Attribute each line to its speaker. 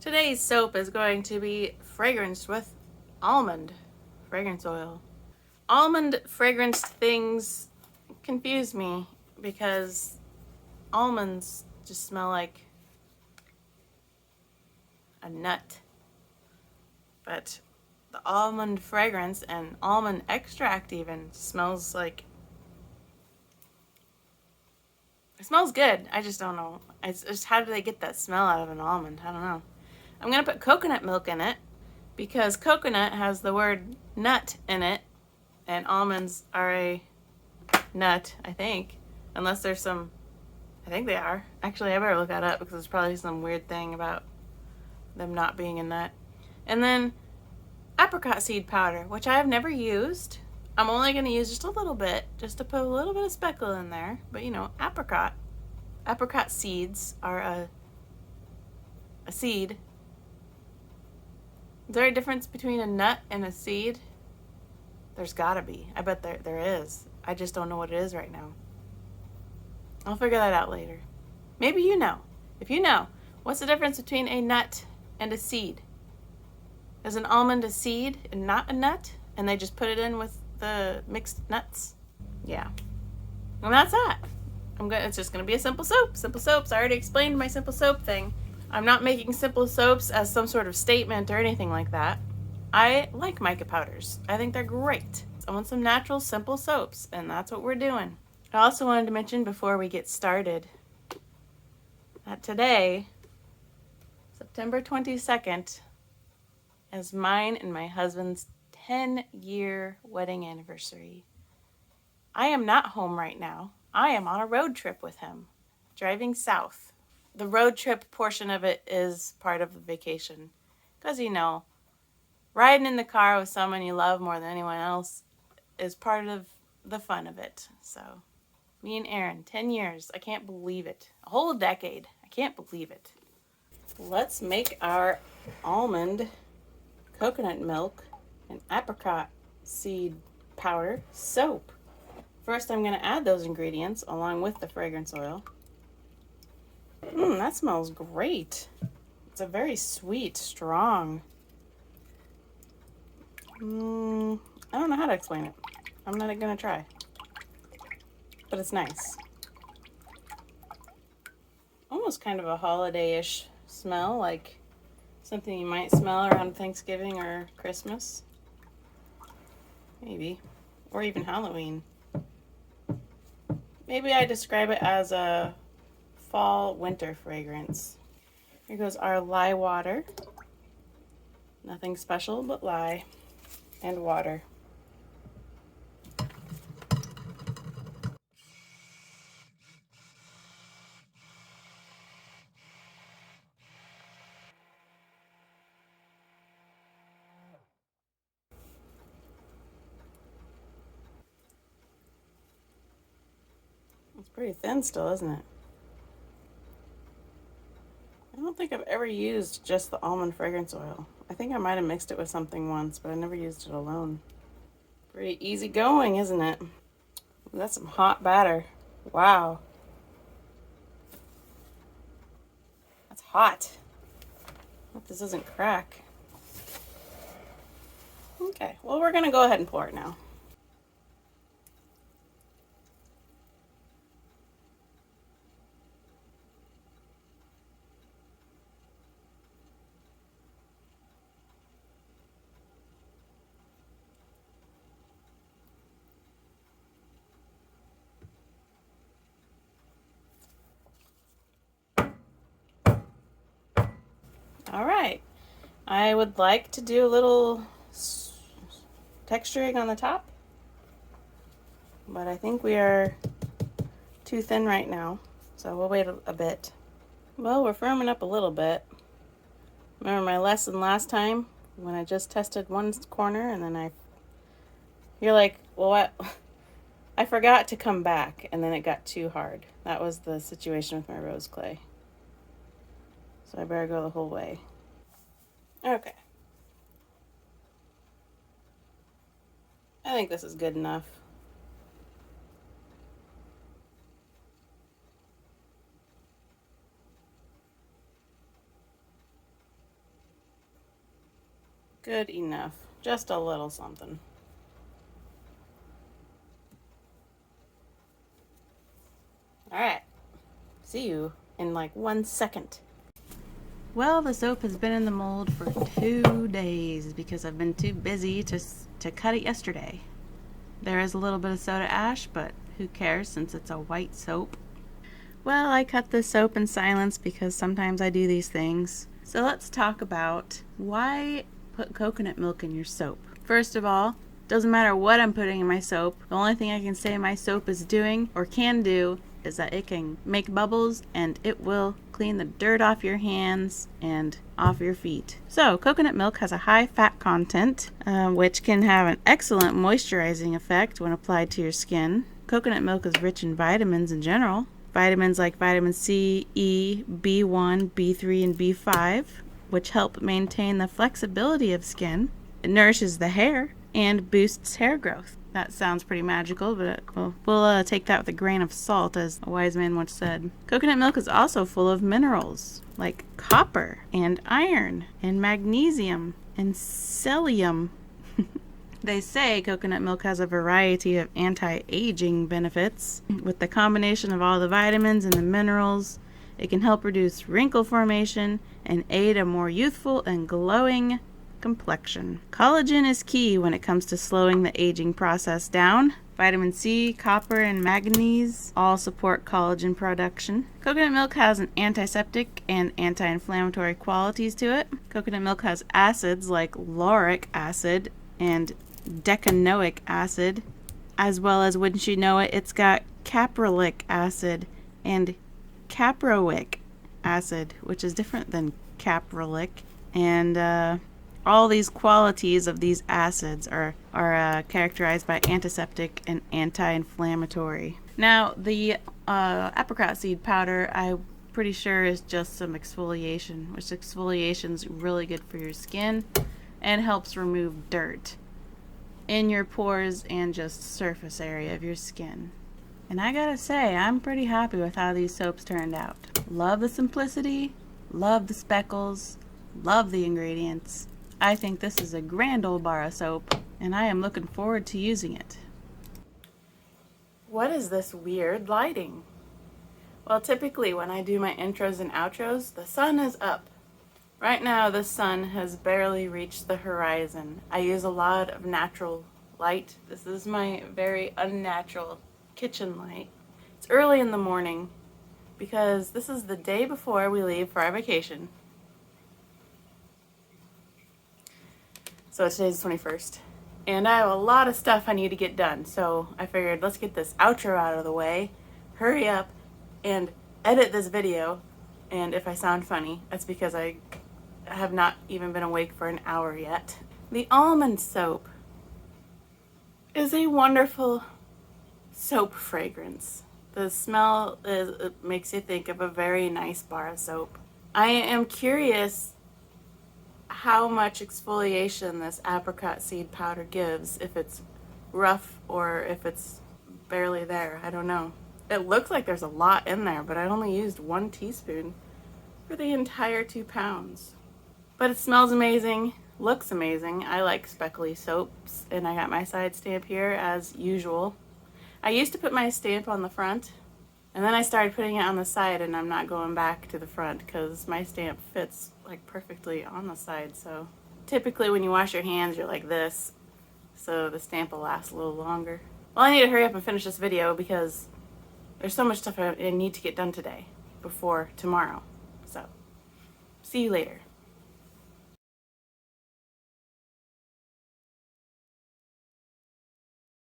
Speaker 1: Today's soap is going to be fragranced with almond fragrance oil. Almond fragranced things confuse me because almonds just smell like a nut. But the almond fragrance and almond extract even smells like... It smells good. I just don't know. It's just, how do they get that smell out of an almond? I don't know. I'm going to put coconut milk in it because coconut has the word nut in it, and almonds are a nut, I think. Unless there's some... I think they are. Actually, I better look that up because there's probably some weird thing about them not being a nut. And then apricot seed powder, which I have never used. I'm only going to use just a little bit, just to put a little bit of speckle in there. But you know, apricot seeds are a seed. Is there a difference between a nut and a seed? There's gotta be. I bet there is. I just don't know what it is right now. I'll figure that out later. Maybe you know. If you know, what's the difference between a nut and a seed? Is an almond a seed and not a nut? And they just put it in with the mixed nuts? Yeah. And that's that. It's just gonna be a simple soap. Simple soaps. I already explained my simple soap thing. I'm not making simple soaps as some sort of statement or anything like that. I like mica powders. I think they're great. I want some natural, simple soaps, and that's what we're doing. I also wanted to mention before we get started that today, September 22nd, is mine and my husband's 10-year wedding anniversary. I am not home right now. I am on a road trip with him, driving south. The road trip portion of it is part of the vacation. Because, you know, riding in the car with someone you love more than anyone else is part of the fun of it. So, me and Aaron, 10 years. I can't believe it. A whole decade. I can't believe it. Let's make our almond, coconut milk, and apricot seed powder soap. First, I'm going to add those ingredients along with the fragrance oil. That smells great. It's a very sweet, strong... I don't know how to explain it. I'm not going to try. But it's nice. Almost kind of a holiday-ish smell, like something you might smell around Thanksgiving or Christmas. Maybe. Or even Halloween. Maybe I describe it as a fall-winter fragrance. Here goes our lye water. Nothing special but lye and water. It's pretty thin still, isn't it? I don't think I've ever used just the almond fragrance oil. I think I might have mixed it with something once, but I never used it alone. Pretty easy going, isn't it? That's some hot batter. Wow. That's hot. Hope this doesn't crack. Okay, well, we're gonna go ahead and pour it now. All right, I would like to do a little texturing on the top, but I think we are too thin right now, so we'll wait a bit. Well, we're firming up a little bit. Remember my lesson last time when I just tested one corner and then you're like, well, what? I forgot to come back and then it got too hard. That was the situation with my rose clay. So I better go the whole way. Okay. I think this is good enough. Good enough. Just a little something. Alright. See you in like 1 second. Well, the soap has been in the mold for 2 days because I've been too busy to cut it yesterday. There is a little bit of soda ash, but who cares since it's a white soap. Well, I cut this soap in silence because sometimes I do these things. So let's talk about why put coconut milk in your soap. First of all, doesn't matter what I'm putting in my soap. The only thing I can say my soap is doing or can do is that it can make bubbles and it will clean the dirt off your hands and off your feet. So coconut milk has a high fat content, which can have an excellent moisturizing effect when applied to your skin. Coconut milk is rich in vitamins in general. Vitamins like vitamin C, E, B1, B3, and B5, which help maintain the flexibility of skin. It nourishes the hair and boosts hair growth. That sounds pretty magical, but we'll take that with a grain of salt, as a wise man once said. Coconut milk is also full of minerals like copper and iron and magnesium and selenium. They say coconut milk has a variety of anti-aging benefits. With the combination of all the vitamins and the minerals, it can help reduce wrinkle formation and aid a more youthful and glowing complexion. Collagen is key when it comes to slowing the aging process down. Vitamin C, copper, and manganese all support collagen production. Coconut milk has an antiseptic and anti-inflammatory qualities to it. Coconut milk has acids like lauric acid and decanoic acid, as well as, wouldn't you know it, it's got caprylic acid and caproic acid, which is different than caprylic. And all these qualities of these acids are characterized by antiseptic and anti-inflammatory. Now, the apricot seed powder, I'm pretty sure is just some exfoliation, which exfoliation is really good for your skin and helps remove dirt in your pores and just surface area of your skin. And I gotta say, I'm pretty happy with how these soaps turned out. Love the simplicity, love the speckles, love the ingredients. I think this is a grand old bar of soap, and I am looking forward to using it. What is this weird lighting? Well, typically when I do my intros and outros, the sun is up. Right now, the sun has barely reached the horizon. I use a lot of natural light. This is my very unnatural kitchen light. It's early in the morning because this is the day before we leave for our vacation. So today's the 21st. And I have a lot of stuff I need to get done. So I figured let's get this outro out of the way, hurry up, and edit this video. And if I sound funny, that's because I have not even been awake for an hour yet. The almond soap is a wonderful soap fragrance. The smell it makes you think of a very nice bar of soap. I am curious how much exfoliation this apricot seed powder gives, if it's rough or if it's barely there. I don't know. It looks like there's a lot in there, but I only used 1 teaspoon for the entire 2 pounds. But it smells amazing, looks amazing. I like speckly soaps, and I got my side stamp here as usual. I used to put my stamp on the front, and then I started putting it on the side, and I'm not going back to the front because my stamp fits like perfectly on the side. So typically when you wash your hands, you're like this, so the stamp will last a little longer. Well, I need to hurry up and finish this video because there's so much stuff I need to get done today before tomorrow. So see you later.